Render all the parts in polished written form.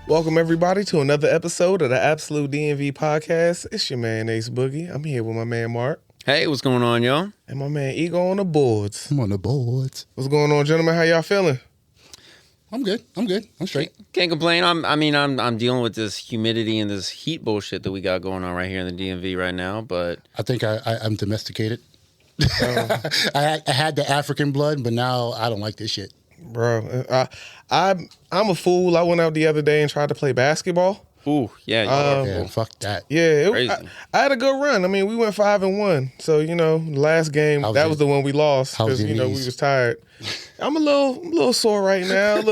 Welcome, everybody, to another episode of the Absolute DMV Podcast. It's your man, Ace Boogie. I'm here with my man, Marc. Hey, what's going on, y'all? And my man, eGogh on the boards. I'm on the boards. What's going on, gentlemen? How y'all feeling? I'm good. I'm straight. Can't complain. I'm dealing with this humidity and this heat bullshit that we got going on right here in the DMV right now, but... I think I'm domesticated. I had the African blood, but now I don't like this shit. Bro, I'm a fool. I went out the other day and tried to play basketball. Ooh, yeah. Yeah, fuck that. Yeah, Crazy. I had a good run. I mean, we went 5-1. So, last game, that was the one we lost because, we was tired. I'm a little sore right now, a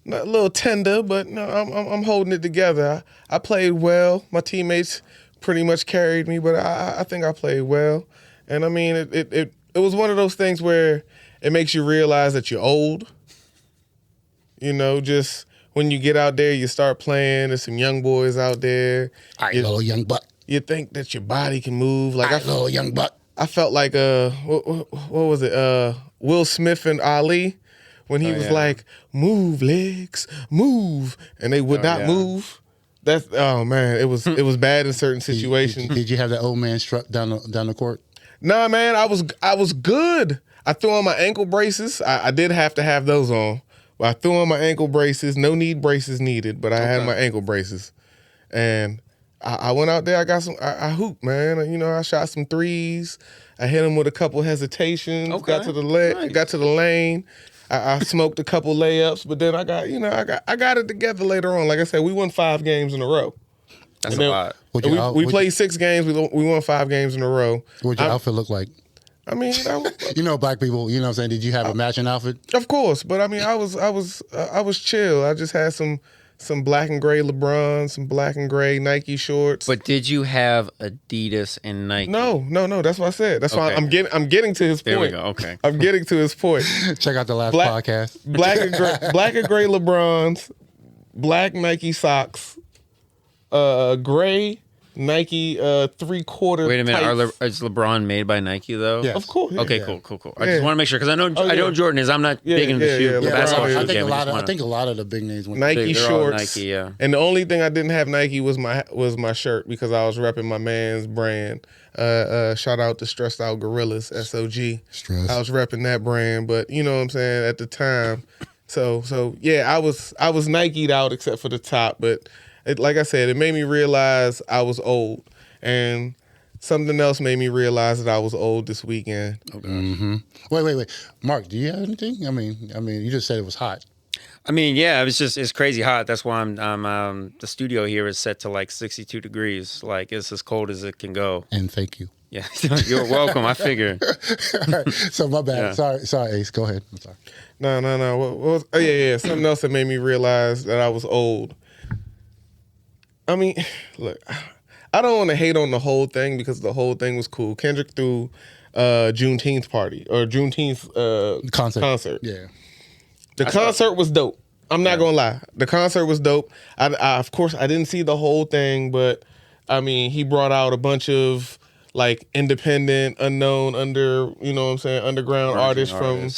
little tender, but no, I'm holding it together. I played well. My teammates pretty much carried me, but I think I played well. And I mean, it was one of those things where it makes you realize that you're old. Just when you get out there, you start playing. There's some young boys out there. All right, little young buck. You think that your body can move. Like little young buck. I felt like what was it? Will Smith and Ali when he was like, "Move, legs, move," and they would not move. That's man, it was bad in certain situations. Did you have that old man struck down the court? Nah, man, I was good. I threw on my ankle braces. I did have to have those on. But I threw on my ankle braces. No need braces needed, but I had my ankle braces. And I went out there. I hooped, man. I shot some threes. I hit them with a couple hesitations. Okay. Got to the lane. I smoked a couple layups, but then I got it together later on. Like I said, we won 5 games in a row. That's a lot. We played 6 games. We won 5 games in a row. What'd your outfit look like? I mean, black people. You know what I'm saying? Did you have a matching outfit? Of course, but I mean, I was chill. I just had some black and gray LeBron, some black and gray Nike shorts. But did you have Adidas and Nike? No. That's what I said. That's why I'm getting to his point. There we go. Okay. I'm getting to his point. Check out the last podcast. Black and gray LeBrons, black Nike socks, gray Nike 3/4. Wait a minute. Is LeBron made by Nike though? Yeah, of course. Okay, cool. I just want to make sure because I know Jordan is. I'm not big into the basketball shoe game. I think a lot of the big names went Nike shorts. Nike, yeah. And the only thing I didn't have Nike was my shirt because I was repping my man's brand. Shout out to Stressed Out Gorillas, SOG. Stress. I was repping that brand, but you know what I'm saying at the time. So yeah, I was Nike'd out except for the top, but. Like I said, it made me realize I was old. And something else made me realize that I was old this weekend. Okay. Mm-hmm. Wait. Marc, do you have anything? I mean, you just said it was hot. I mean, yeah, it's crazy hot. That's why I'm the studio here is set to like 62 degrees. Like it's as cold as it can go. And thank you. Yeah, you're welcome. I figured. Right. So my bad. Yeah. Sorry, Ace. Go ahead. I'm sorry. No. Yeah. Something else that made me realize that I was old. I mean, look, I don't want to hate on the whole thing because the whole thing was cool. Kendrick threw Juneteenth party or Juneteenth concert. Yeah. The concert was dope. I'm not going to lie. The concert was dope. I of course, I didn't see the whole thing, but I mean, he brought out a bunch of like independent, unknown, underground artists from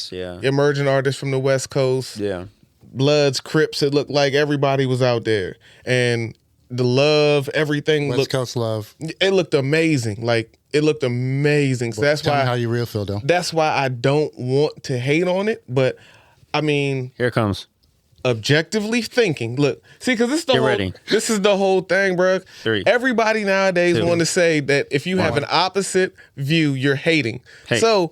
emerging artists from the West Coast. Yeah. Bloods, Crips. It looked like everybody was out there. And the love, everything. West Coast love. It looked amazing. Like, it looked amazing. So that's tell why. Me how you real feel, though. That's why I don't want to hate on it. But, I mean. Here it comes. Objectively thinking. Look, see, because this is the whole thing, bro. 3. Everybody nowadays want to say that if you have an opposite view, you're hating. Hey. So,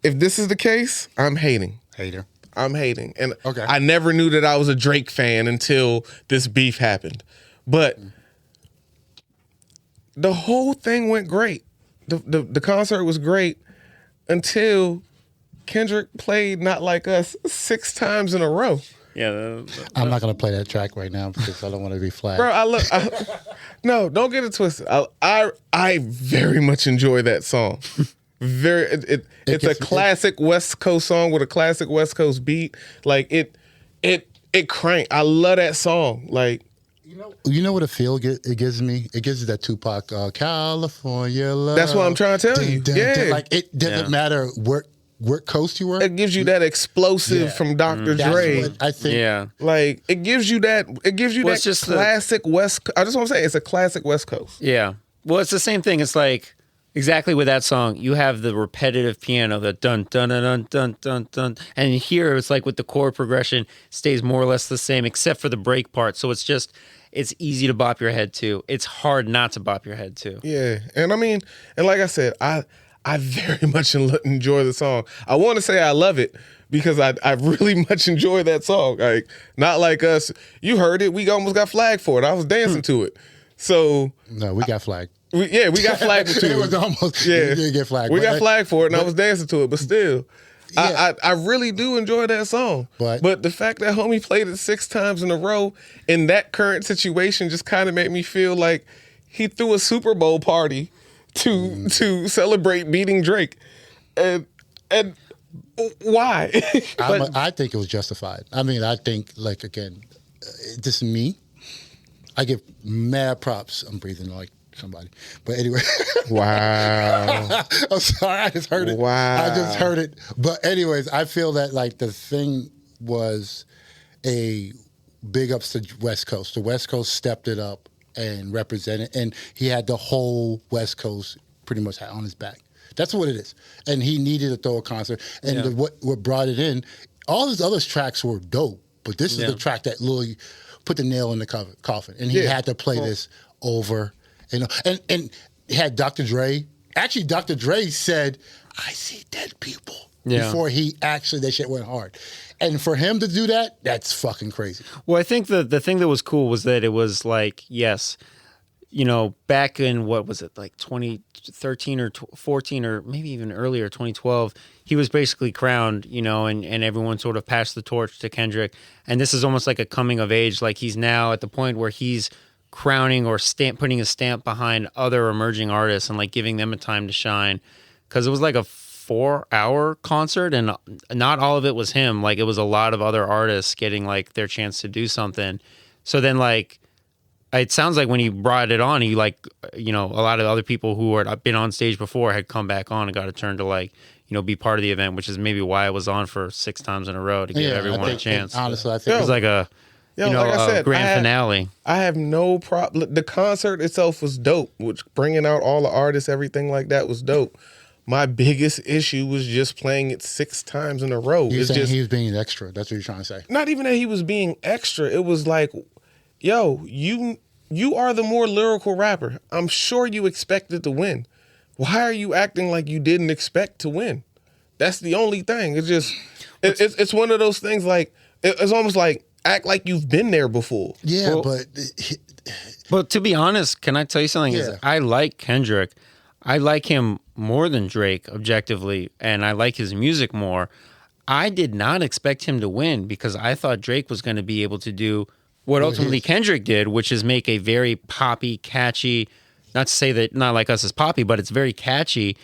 if this is the case, I'm hating. Hater. I'm hating. And okay. I never knew that I was a Drake fan until this beef happened. But the whole thing went great. The concert was great until Kendrick played Not Like Us 6 times in a row. Yeah. I'm not going to play that track right now because I don't want to be flagged. Bro, no, don't get it twisted. I very much enjoy that song. It's a classic West Coast song with a classic West Coast beat. Like it crank. I love that song. Like you know what a feel it gives me? It gives you that Tupac California love. That's what I'm trying to tell you. Yeah. Like it doesn't matter what coast you were. It gives you that explosive from Dr. Dre. I think. Yeah. Like it gives you that. It gives you that just classic West. I just want to say it's a classic West Coast. Yeah. Well, it's the same thing. It's like exactly with that song. You have the repetitive piano, the dun dun dun dun dun dun dun, and here it's like with the chord progression stays more or less the same, except for the break part. So it's easy to bop your head to. It's hard not to bop your head to. Yeah, and I mean, and like I said, I very much enjoy the song. I want to say I love it because I really much enjoy that song. Like, not like us. You heard it. We almost got flagged for it. I was dancing to it. So no, we got flagged. We got flagged too. It was almost. Yeah, we did get flagged. We got flagged for it, and I was dancing to it. But still, I really do enjoy that song. But the fact that homie played it 6 times in a row in that current situation just kind of made me feel like he threw a Super Bowl party to celebrate beating Drake, and why? I think it was justified. I mean, I think like again, this is me. I give mad props. I'm breathing like somebody. But anyway. Wow. I'm sorry. I just heard it. Wow. I just heard it. But anyways, I feel that like the thing was a big ups to West Coast. The West Coast stepped it up and represented. And he had the whole West Coast pretty much on his back. That's what it is. And he needed to throw a concert. And what brought it in, all his other tracks were dope. But this is the track that Louis put the nail in the coffin, and he had to play this over, and had Dr. Dre. Actually, Dr. Dre said, "I see dead people." Before that shit went hard, and for him to do that, that's fucking crazy. Well, I think the thing that was cool was that it was like, yes, back in what was it, like 2013 or 14 or maybe even earlier, 2012. He was basically crowned, and everyone sort of passed the torch to Kendrick. And this is almost like a coming of age. Like he's now at the point where he's crowning or putting a stamp behind other emerging artists and like giving them a time to shine. Because it was like a 4-hour concert and not all of it was him. Like it was a lot of other artists getting like their chance to do something. So then like, it sounds like when he brought it on, he like, a lot of other people who had been on stage before had come back on and got a turn to like, be part of the event, which is maybe why it was on for 6 times in a row to give everyone a chance. Honestly, I think it was like a, like I said, grand finale. I have no problem. The concert itself was dope, which bringing out all the artists, everything like that was dope. My biggest issue was just playing it 6 times in a row. You're saying he was being extra. That's what you're trying to say. Not even that he was being extra. It was like, yo, you are the more lyrical rapper. I'm sure you expected to win. Why are you acting like you didn't expect to win? That's the only thing. It's just, it's one of those things like, it's almost like act like you've been there before. Yeah, but to be honest, can I tell you something? Is I like Kendrick. I like him more than Drake, objectively, and I like his music more. I did not expect him to win because I thought Drake was going to be able to do what ultimately Kendrick did, which is make a very poppy, catchy, not to say that Not Like Us is poppy, but it's very catchy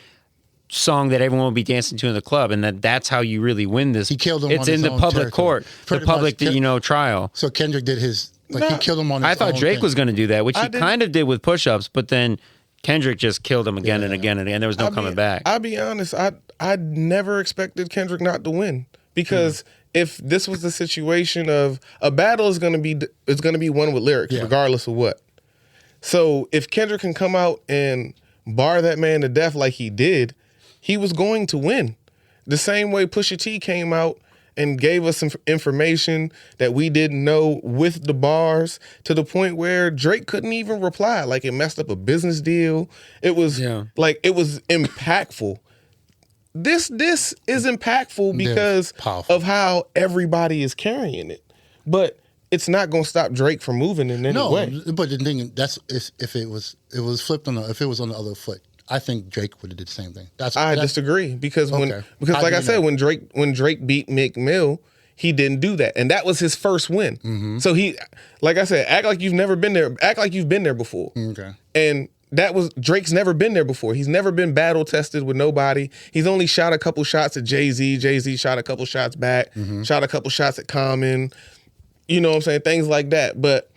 song that everyone will be dancing to in the club, and that's how you really win this. He killed him. It's in the public court, the public trial. So Kendrick did his he killed him on his I thought own Drake thing. was going to do that, which he kind of did with push-ups, but then Kendrick just killed him again and again and again. There was no coming back. I'll be honest, I never expected Kendrick not to win because if this was the situation of a battle is going to be won with lyrics regardless of what. So if Kendrick can come out and bar that man to death like he did, he was going to win. The same way Pusha T came out and gave us some information that we didn't know with the bars to the point where Drake couldn't even reply. Like it messed up a business deal. It was like, it was impactful. This is impactful because of how everybody is carrying it. But it's not going to stop Drake from moving in any way. But the thing if it was flipped if it was on the other foot, I think Drake would have did the same thing. I disagree because like I said, when Drake beat Meek Mill, he didn't do that, and that was his first win. Mm-hmm. So he, like I said, act like you've never been there. Act like you've been there before. Okay. And that was Drake's never been there before. He's never been battle tested with nobody. He's only shot a couple shots at Jay-Z. Jay-Z shot a couple shots back. Mm-hmm. Shot a couple shots at Common. You know what I'm saying? Things like that. But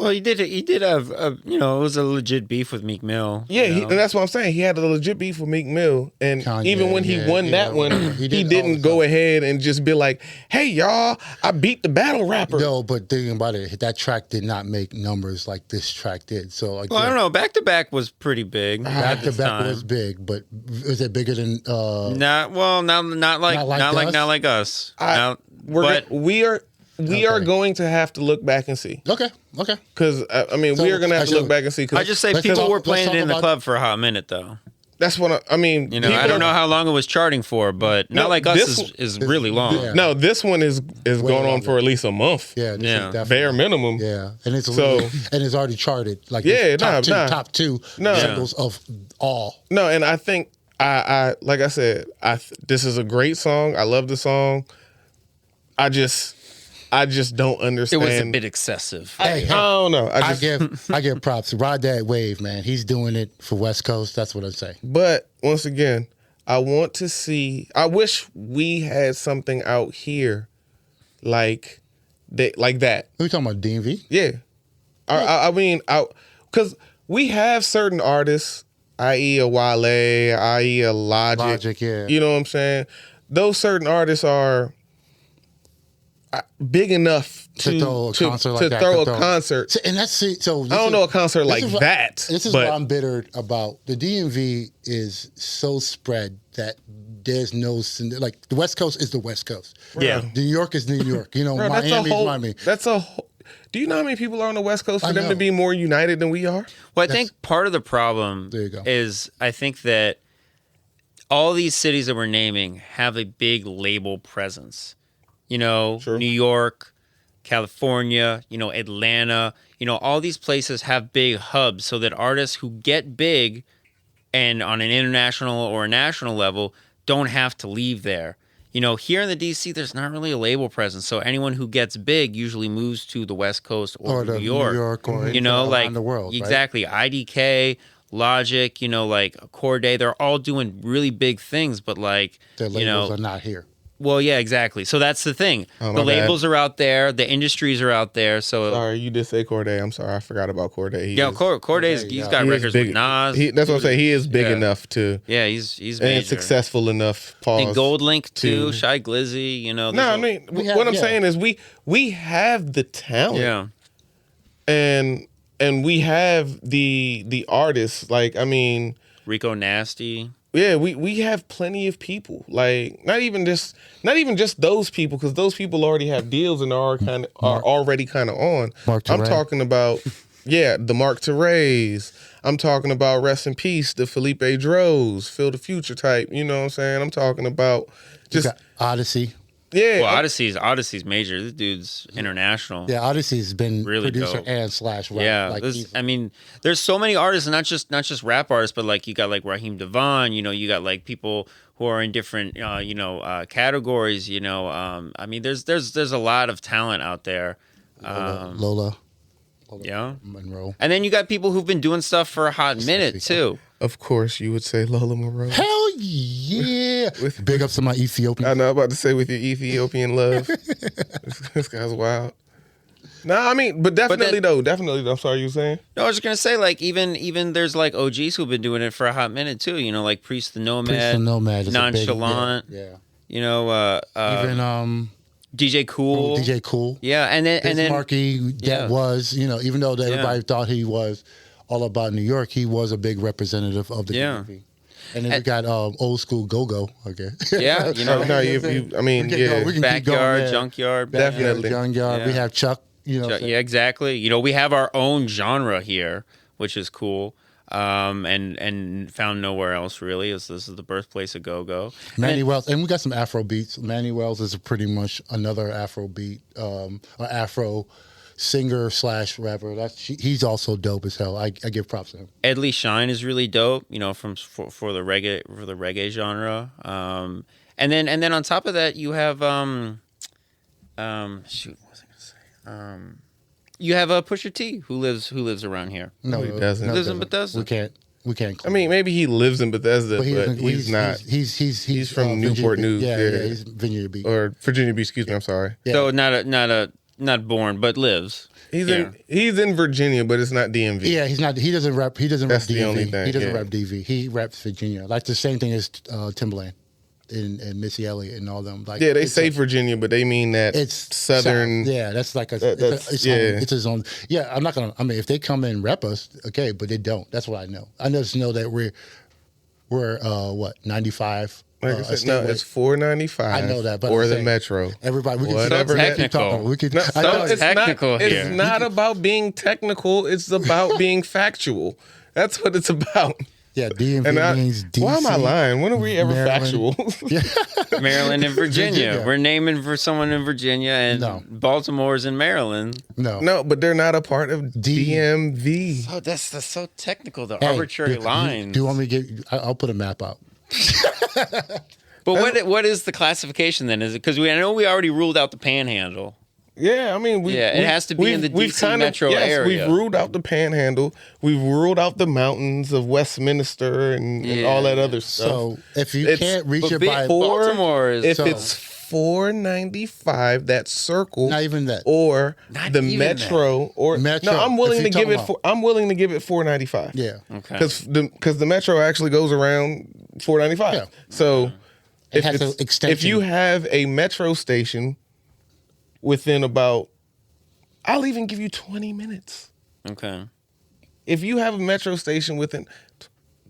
Well, he did have it was a legit beef with Meek Mill. Yeah, and that's what I'm saying. He had a legit beef with Meek Mill, and Kanye, even when he won that one, he didn't go ahead and just be like, "Hey, y'all, I beat the battle rapper." No, but thinking about it, that track did not make numbers like this track did. So, I don't know. Back to Back was pretty big. Back to Back was big, but is it bigger than? Not like us. We are going to have to look back and see. Okay. Because we are going to have to look back and see. I just say people were playing it in the club for a hot minute, though. That's what I mean. I don't know how long it was charting for, but Not Like Us is really long. Yeah. No, this one is going on for at least a month. Yeah. Bare minimum. Yeah, and it's and it's already charted. Like top two singles of all. No, and I think I like I said, this is a great song. I love the song. I just don't understand. It was a bit excessive. I don't know. I give props. Ride that wave, man. He's doing it for West Coast. That's what I'd say. But once again, I wish we had something out here like that. Who you talking about, DMV? Yeah. I mean, because we have certain artists, i.e. a Wale, i.e. a Logic. Yeah. You know what I'm saying? Those certain artists are big enough to throw a concert. And that's it. So I don't know a concert like that. This is what I'm bitter about. The DMV is so spread that there's no, like, the West Coast is the West Coast. Yeah. New York is New York. Miami is Miami. Do you know how many people are on the West Coast for them to be more united than we are? Well, I think part of the problem is I think that all these cities that we're naming have a big label presence. New York, California, Atlanta, all these places have big hubs so that artists who get big and on an international or a national level don't have to leave there. Here in the DC, there's not really a label presence. So anyone who gets big usually moves to the West Coast or New York. New York or around the world. Exactly. Right? IDK, Logic, like Corday, they're all doing really big things, but their labels are not here. Well, yeah, exactly. So that's the thing. The labels are out there. The industries are out there. So sorry, you did say Corday. I'm sorry, I forgot about Corday. Corday's he's got records with Nas. That's what I'm saying. He is big enough to. Yeah, he's major. And successful enough. And Gold Link too. Shy Glizzy. No, I mean what I'm saying is we have the talent. Yeah. And we have the artists. Rico Nasty. Yeah, we have plenty of people. Like not even just those people, because those people already have deals and are already kind of on. I'm talking about the Marc Terrays. I'm talking about rest in peace, the Felipe Dros, Feel the Future type. You know what I'm saying? I'm talking about just Odyssey. Yeah. Well, Odyssey's major. This dude's international. Yeah, Odyssey's been really producer dope. and / rap. Yeah, there's so many artists, and not just rap artists, but you got Raheem Devon. You got people who are in different categories. There's a lot of talent out there. Lola. Yeah, Monroe. And then you got people who've been doing stuff for a hot minute too. Of course, you would say Lola Monroe. Hell yeah! Big ups to my Ethiopian. I know, I'm about to say with your Ethiopian love. This guy's wild. But definitely. I'm sorry, you were saying? No, I was just gonna say even there's OGs who've been doing it for a hot minute too. Like Priest the Nomad. Priest the Nomad is Nonchalant. Yeah. Even DJ Cool. DJ Cool. Yeah, and then Marky was, even though everybody thought he was all about New York, he was a big representative of the DMV. And then we got old school go-go, okay. Yeah, Backyard, Junkyard. Definitely. Junkyard. Yeah. We have Chuck, Yeah, exactly. We have our own genre here, which is cool. And found nowhere else really. This is the birthplace of go-go. Manny Wells, and we got some Afro beats. Manny Wells is pretty much another Afro beat, an Afro singer / rapper. He's also dope as hell. I give props to him. Edley Shine is really dope. For the reggae genre. And then on top of that, you have what was I gonna say? You have a Pusha T who lives around here. No, he doesn't. He lives in Bethesda. We can't. Maybe he lives in Bethesda, but he's not. He's from Newport News. Yeah, he's Virginia Beach or Virginia Beach. Excuse me. I'm sorry. Yeah. So not a not born, but lives. He's in Virginia, but it's not DMV. Yeah, he's not. He doesn't rep. That's rep DMV. The only thing, he doesn't rep DV. He reps Virginia. Like the same thing as Timbaland and Missy Elliott and all them. Like they say Virginia, but they mean that it's southern. Yeah, that's like it's his own. Yeah, I'm not gonna. I mean, if they come in and rep us, okay, but they don't. That's what I know. I just know that we're what 95. Like I said, no, it's 495. I know that, but or the Metro. Everybody, we can whatever. technical. We could. It's technical here. It's not about being technical. It's about being factual. That's what it's about. Yeah, DMV means DC. Why am I lying? When are we ever factual? Maryland and Virginia. We're naming for someone in Virginia, and Baltimore's in Maryland. No, but they're not a part of DMV. So that's so technical. The arbitrary lines. Do you want me to get? I'll put a map out. But what is the classification then? Is it because I know we already ruled out the Panhandle? Yeah, I mean, it has to be in the DC metro area. We've ruled out the Panhandle. We've ruled out the mountains of Westminster and all that other stuff. So if you can't reach it by Baltimore, it's 495, that circle, not even that, or the metro, or metro. No, I'm willing to give it. I'm willing to give it 495. Yeah, okay. Because the metro actually goes around 495. Yeah. So if you have a metro station within about, I'll even give you 20 minutes. Okay. If you have a metro station within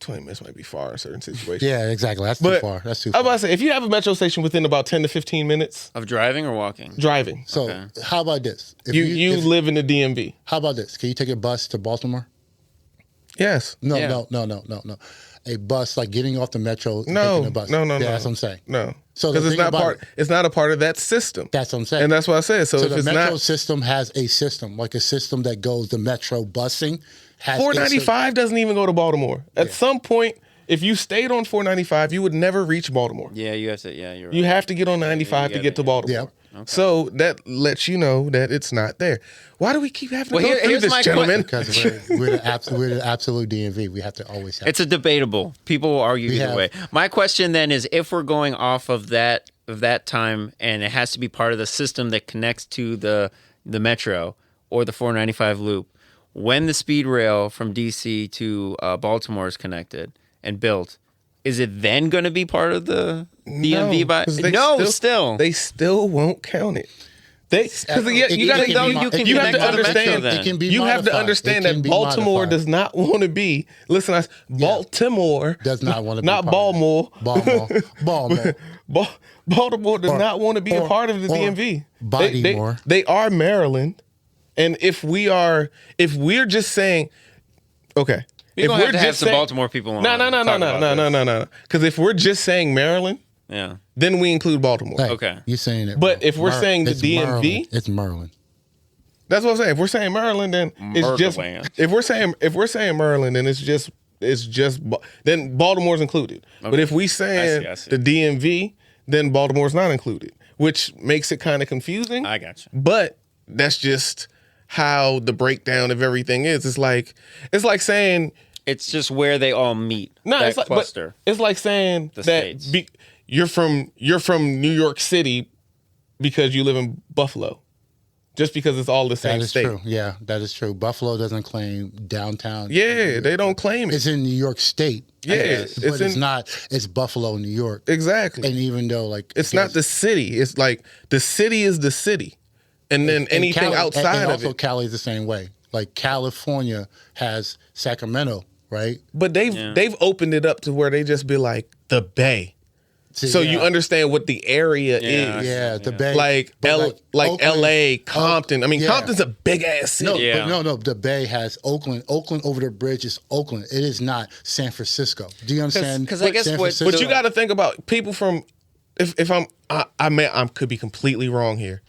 20 minutes might be far in certain situations. Yeah, exactly. That's too far. That's too far. I was about to say, if you have a metro station within about 10 to 15 minutes. Of driving or walking? Driving. So how about this? If you live in the DMV. How about this? Can you take a bus to Baltimore? Yes. No. A bus, like getting off the metro. No. A bus. No. That's what I'm saying. No. So because it's not a part of that system. That's what I'm saying. And that's what I said. So if the metro system has a system, like a system that goes the metro busing. 495 doesn't even go to Baltimore. At some point, if you stayed on 495, you would never reach Baltimore. Yeah, you have to. Yeah, you're right. You have to get on 95 to get to Baltimore. Yeah. Okay. So that lets you know that it's not there. Why do we keep having to go through this, gentlemen? Because we're the absolute DMV. We have to always have. It's a debatable. People will argue either way. My question then is, if we're going off of that time, and it has to be part of the system that connects to the metro or the 495 loop, when the speed rail from DC to Baltimore is connected and built, is it then going to be part of the DMV? Still. They still won't count it. You have to understand that Baltimore does not want to be. Listen, Baltimore does not want to be. Not Baltimore. Baltimore does not want to be a part of the DMV. They are Maryland, and if we're just saying, okay. We're going to have to have some Baltimore people on. No. Because if we're just saying Maryland, then we include Baltimore. Hey, okay. You're saying it. But if we're saying the DMV, it's Maryland. That's what I'm saying. If we're saying Maryland, then it's just. If we're saying Maryland, then it's just then Baltimore's included. Okay. But if we saying the DMV, then Baltimore's not included, which makes it kind of confusing. I got you. But that's just how the breakdown of everything is. It's like saying it's just where they all meet. No, it's like cluster. It's like saying that you're from New York City because you live in Buffalo, just because it's all the same state. That is true. Yeah, that is true. Buffalo doesn't claim downtown. Yeah, they don't claim it. It's in New York State. Yeah, but it's not. It's Buffalo, New York. Exactly. And even though it's not the city. It's like the city is the city. And then anything outside of it. Also, Cali's the same way. Like California has Sacramento, right? But they've opened it up to where they just be like the Bay. So you understand what the area is. Yeah, the Bay. Like LA, Compton. I mean, Compton's a big ass city. No. The Bay has Oakland. Oakland over the bridge is Oakland. It is not San Francisco. Do you understand? Because I guess but you got to think about people from. If I could be completely wrong here.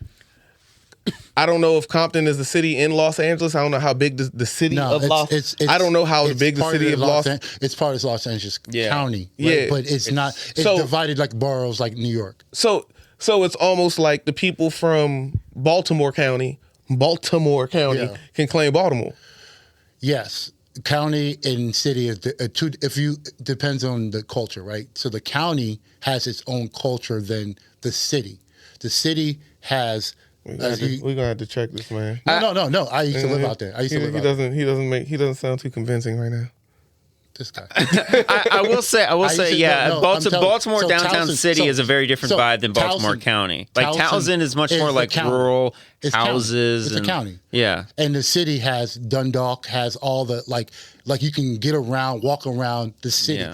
I don't know if Compton is the city in Los Angeles. I don't know how big the city of Los Angeles. I don't know how big the city of Los Angeles. It's part of Los Angeles County. Right? Yeah. But it's not. It's divided like boroughs like New York. So it's almost like the people from Baltimore County can claim Baltimore. Yes. County and city is two. Depends on the culture, right? So the county has its own culture than the city. The city has We're gonna have to check this, man. No. I used to live out there. He doesn't sound too convincing right now. This guy. I will say, Baltimore downtown city is a very different vibe than Baltimore County. Like Towson is much more like rural houses. It's a county. Yeah. And the city has Dundalk, has all the like you can get around, walk around the city,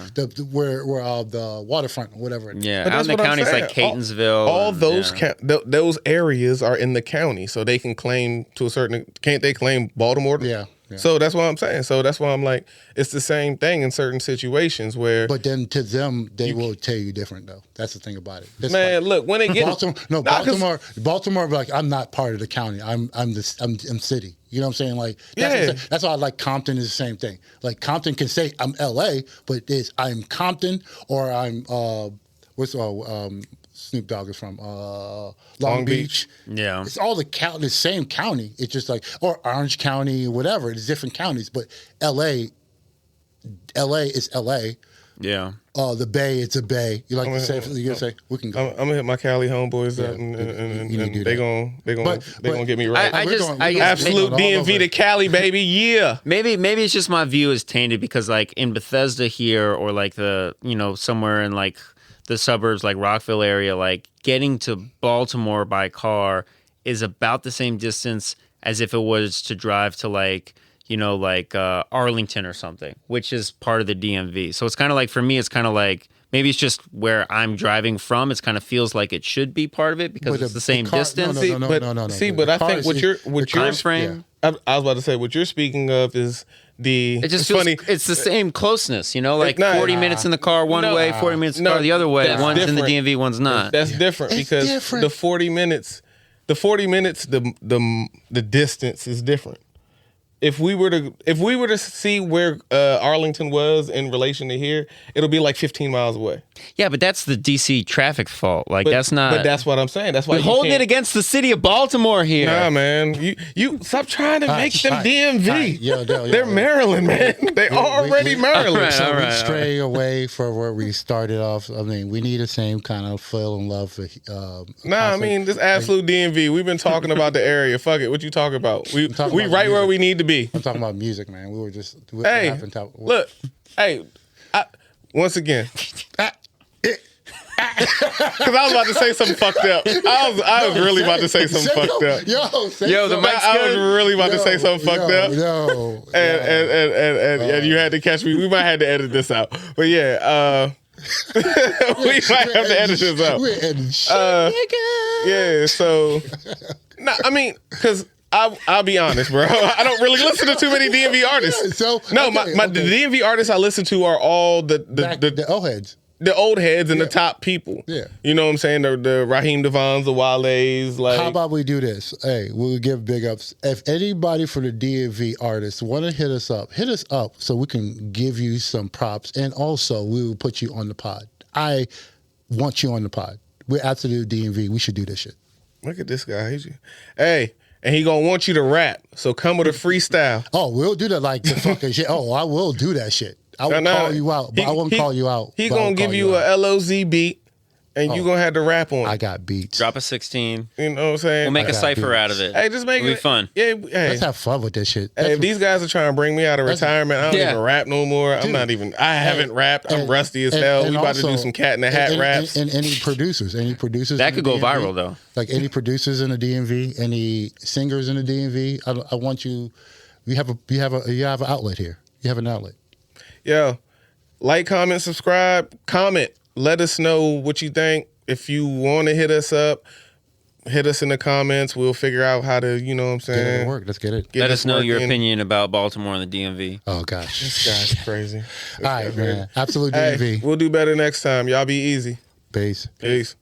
where the waterfront or whatever. Yeah. Out in the county, it's like Catonsville. All those those areas are in the county, so they can claim to a certain. Can't they claim Baltimore? Yeah. Yeah. So that's what I'm saying. So that's why I'm like, it's the same thing in certain situations where. But then to them, they will tell you different though. That's the thing about it. That's man, look, when it gets Baltimore, like I'm not part of the county. I'm city. You know what I'm saying? Like that's why I like Compton is the same thing. Like Compton can say I'm L.A., but I'm Compton or I'm Snoop Dogg is from Long Beach. Yeah. It's all the same county. It's just like, or Orange County or whatever. It's different counties, but LA is LA. Yeah. The Bay, it's a Bay. You like to say, you're going to say, we can go. I'm going to hit my Cali homeboys up and they gonna get me right. I guess Absolute DMV to Cali, baby. Yeah. Maybe it's just my view is tainted because like in Bethesda here or like somewhere in like the suburbs like Rockville area, like getting to Baltimore by car is about the same distance as if it was to drive to like Arlington or something, which is part of the DMV. So it's kind of like, for me, it's kind of like, maybe it's just where I'm driving from. It kind of feels like it should be part of it because it's the same distance. No. See, but I think what your time frame. I was about to say what you're speaking of is it just feels funny. It's the same closeness, like 40 minutes in the car one way, 40 minutes in the car the other way. One's different. In the DMV, one's not. That's different because the 40 minutes, the distance is different. If we were to see where Arlington was in relation to here, it'll be like 15 miles away. Yeah, but that's the DC traffic fault. Like that's not. But that's what I'm saying. That's why you're holding it against the city of Baltimore here. Nah, man. You stop trying to make them DMV. They're Maryland, man. They already Maryland. So we stray away from where we started off. I mean, we need the same kind of feel and love for. I mean, this absolute DMV. We've been talking about the area. Fuck it. What you talking about? We right where we need to be. I'm talking about music, man. We were just. Look. Hey, once again. Because I was about to say something fucked up. I was really about to say something fucked up. Yo, the mic's good. I was really about to say something fucked up. And you had to catch me. We might have to edit this out. But yeah, we might have to edit this out. We're editing shit, yeah, so I mean, because I'll be honest, bro. I don't really listen to too many DMV artists. The DMV artists I listen to are all the old heads. The old heads and the top people. Yeah. You know what I'm saying? The Raheem Devons, the Wales. Like, how about we do this? Hey, we'll give big ups. If anybody for the DMV artists want to hit us up so we can give you some props. And also, we will put you on the pod. I want you on the pod. We're Absolute DMV. We should do this shit. Look at this guy. Hey. And he gonna want you to rap. So come with a freestyle. Oh, we'll do that like the fucking shit. Oh, I will do that shit. I will call you out, but I won't call you out. He gonna give you a LOZ beat, and you gonna have to rap on it. I got beats. Drop a 16. You know what I'm saying? We'll make a cipher out of it. Hey, just make It'll be fun. Yeah, hey. Let's have fun with this shit. Hey, if these guys are trying to bring me out of retirement, I don't even rap no more. Dude, I haven't rapped. I'm rusty as hell. We about to do some cat in the hat raps. And any producers that could go viral though. Like any producers in the DMV, any singers in the DMV. I want you. You have an outlet here. You have an outlet. Yeah. Like, comment, subscribe, comment. Let us know what you think. If you want to hit us up, hit us in the comments. We'll figure out how to, you know what I'm saying? Get it to work. Let's get it. Let us know your opinion about Baltimore and the DMV. Oh, gosh. This guy's crazy. All right, man. Absolute DMV. Hey, we'll do better next time. Y'all be easy. Peace. Peace.